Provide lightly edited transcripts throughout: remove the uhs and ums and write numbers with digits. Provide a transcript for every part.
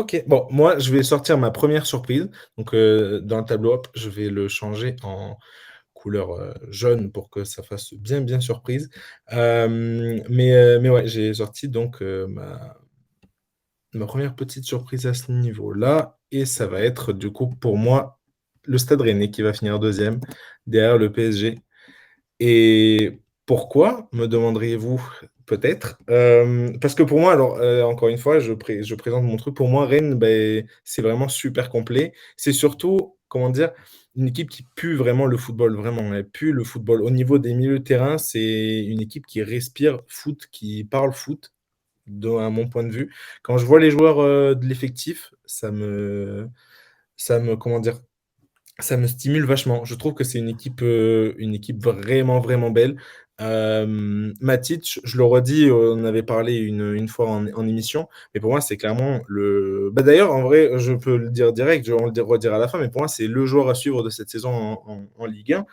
OK, bon, moi, je vais sortir ma première surprise. Donc, dans le tableau, hop, je vais le changer en couleur, jaune pour que ça fasse bien, bien surprise. Mais ouais, j'ai sorti donc, ma première petite surprise à ce niveau-là et ça va être du coup pour moi le Stade Rennais qui va finir deuxième derrière le PSG. Et pourquoi, me demanderiez-vous peut-être? Parce que pour moi, alors, encore une fois, je présente mon truc. Pour moi, Rennes, beh, c'est vraiment super complet. C'est surtout, comment dire? Une équipe qui pue vraiment le football, vraiment, elle pue le football. Au niveau des milieux de terrain, c'est une équipe qui respire foot, qui parle foot, à mon point de vue. Quand je vois les joueurs, de l'effectif, ça me comment dire? Ça me stimule vachement. Je trouve que c'est une équipe vraiment, vraiment belle. Matic, je le redis, on en avait parlé une fois en émission, mais pour moi, c'est clairement d'ailleurs, en vrai, je peux le dire direct, on le redire à la fin, mais pour moi, c'est le joueur à suivre de cette saison en Ligue 1.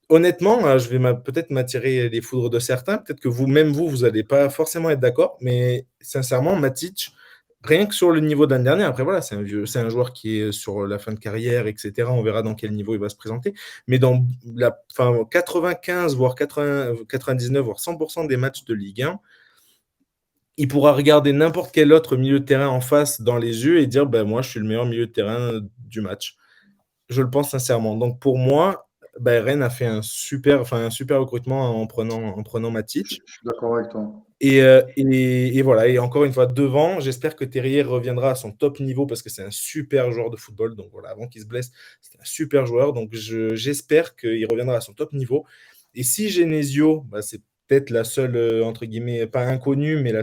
Honnêtement, je vais peut-être m'attirer les foudres de certains. Peut-être que vous allez pas forcément être d'accord, mais sincèrement, Matic, rien que sur le niveau de l'année dernière, après voilà, c'est un joueur qui est sur la fin de carrière, et cetera. On verra dans quel niveau il va se présenter. Mais dans la enfin 95 voire 99 voire 100 des matchs de Ligue 1, il pourra regarder n'importe quel autre milieu de terrain en face dans les yeux et dire: «Bah, moi, je suis le meilleur milieu de terrain du match». Je le pense sincèrement. Donc pour moi, bah, Rennes a fait un super recrutement en prenant Matic Je suis d'accord avec toi. et voilà et encore une fois devant, j'espère que Terrier reviendra à son top niveau parce que c'est un super joueur de football. Donc voilà, avant qu'il se blesse, c'était un super joueur. Donc j'espère qu'il reviendra à son top niveau et si Genesio, bah, c'est peut-être la seule, entre guillemets, pas inconnue, mais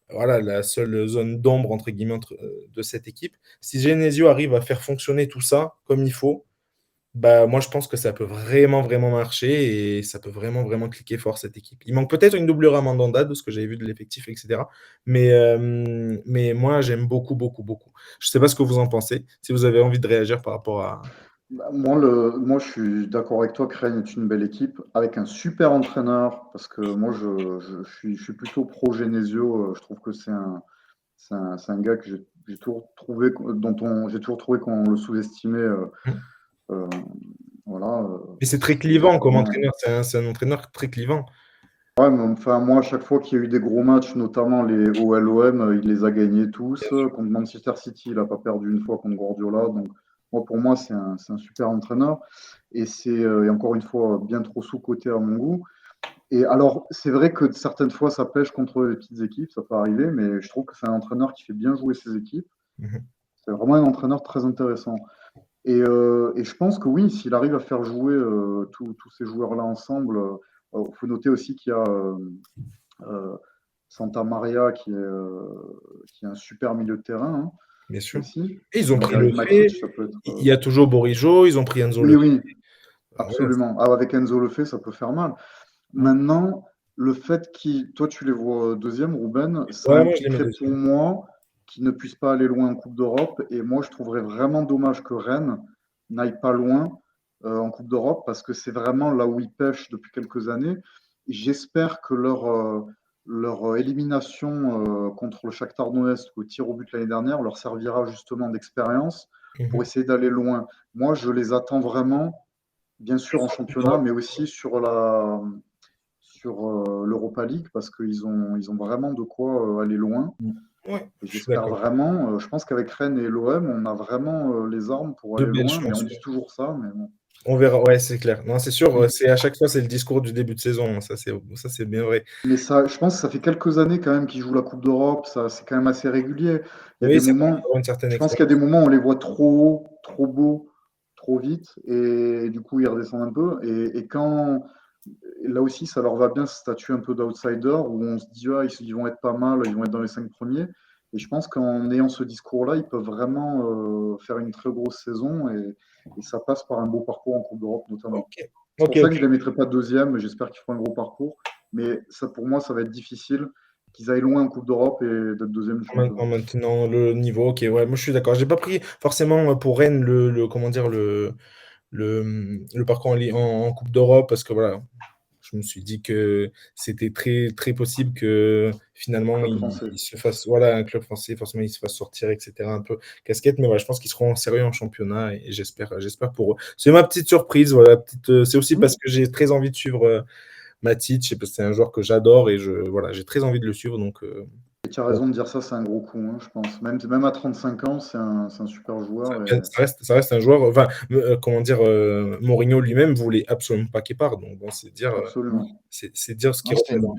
voilà, la seule zone «d'ombre» entre guillemets de cette équipe. Si Genesio arrive à faire fonctionner tout ça comme il faut, bah, moi je pense que ça peut vraiment, vraiment marcher et ça peut vraiment, vraiment cliquer fort cette équipe. Il manque peut-être une doublure à Mandanda de ce que j'avais vu de l'effectif et cetera, mais moi j'aime beaucoup, beaucoup, beaucoup. Je sais pas ce que vous en pensez, si vous avez envie de réagir par rapport à Bah, moi, je suis d'accord avec toi que Rennes est une belle équipe, avec un super entraîneur, parce que moi, je suis plutôt pro Genesio. Je trouve que c'est un gars que j'ai toujours trouvé, j'ai toujours trouvé qu'on le sous-estimait. mmh, Euh, voilà, mais c'est très il a clivant comme vraiment. entraîneur, c'est un entraîneur très clivant. Ouais, mais enfin, moi, à chaque fois qu'il y a eu des gros matchs, notamment les OLOM, il les a gagnés tous. Bien sûr. Contre Manchester City, il n'a pas perdu une fois contre Guardiola. Donc, pour moi, c'est un super entraîneur. Et encore une fois, bien trop sous-coté à mon goût. Et alors, c'est vrai que certaines fois, ça pêche contre les petites équipes, ça peut arriver, mais je trouve que c'est un entraîneur qui fait bien jouer ses équipes. Mmh. C'est vraiment un entraîneur très intéressant. Et je pense que oui, s'il arrive à faire jouer tous ces joueurs-là ensemble, il faut noter aussi qu'il y a euh, Santa Maria qui est un super milieu de terrain, hein, Bien sûr aussi. et ils ont Donc pris avec Matic, Lefebvre, ça peut être. il y a toujours Bourigeaud, ils ont pris Enzo Oui, Lefebvre. oui, Ouais, absolument. Ah, avec Enzo Lefebvre, ça peut faire mal. mmh. Maintenant, le fait qu'il, toi tu les vois deuxième, Ruben, ça Ouais, moi je les mets impliquerait pour dessus. moi qu'ils ne puissent pas aller loin en Coupe d'Europe. Et moi, je trouverais vraiment dommage que Rennes n'aille pas loin en Coupe d'Europe parce que c'est vraiment là où ils pêchent depuis quelques années. J'espère que leur élimination contre le Shakhtar Donetsk au tir au but l'année dernière leur servira justement d'expérience pour Mmh. essayer d'aller loin. Moi, je les attends vraiment, bien sûr en championnat, mais aussi sur l'Europa League parce ils ont vraiment de quoi aller loin. Ouais, Et je suis j'espère d'accord. vraiment, je pense qu'avec Rennes et l'OM, on a vraiment les armes pour De aller belles loin, mais chances, on ouais. dit toujours ça, mais bon. On verra, ouais, c'est clair. Non, c'est sûr, Mm. c'est à chaque fois, c'est le discours du début de saison, hein, ça c'est bien vrai. Mais ça, je pense que ça fait quelques années quand même qu'ils jouent la Coupe d'Europe, ça, c'est quand même assez régulier. Il y a Oui, des ça commence à moments, avoir une certaine je pense qu'il y a des expérience. moments où on les voit trop haut, trop beau, trop vite, et du coup ils redescendent un peu. Et quand, là aussi, ça leur va bien ce statut un peu d'outsider où on se dit, ah, ils vont être pas mal, ils vont être dans les 5 premiers. Et je pense qu'en ayant ce discours-là, ils peuvent vraiment faire une très grosse saison et ça passe par un beau parcours en Coupe d'Europe notamment. OK. C'est OK, pour ça que je OK. ne les mettrai pas deuxième, mais j'espère qu'ils feront un gros parcours. Mais ça, pour moi, ça va être difficile qu'ils aillent loin en Coupe d'Europe et d'être deuxième du championnat. En maintenant le niveau, OK, ouais, moi je suis d'accord. J'ai pas pris forcément, pour Rennes comment dire? Le parcours en coupe d'Europe parce que voilà, je me suis dit que c'était très, très possible que finalement Club il français. il se fasse voilà, un club français, forcément il se fasse sortir et cetera un peu casquette, mais voilà, je pense qu'ils seront sérieux en championnat et j'espère pour eux. C'est ma petite surprise, voilà, c'est aussi parce Mmh. que j'ai très envie de suivre, Matic et parce que c'est un joueur que j'adore et voilà, j'ai très envie de le suivre donc Et tu as bon, raison de dire ça, c'est un gros coup, hein, je pense. Même à 35 ans, c'est un super joueur et ça reste un joueur enfin, comment dire? Mourinho lui-même voulait absolument pas qu'il parte donc bon, absolument. c'est dire ce Non, qu'il c'était une représente.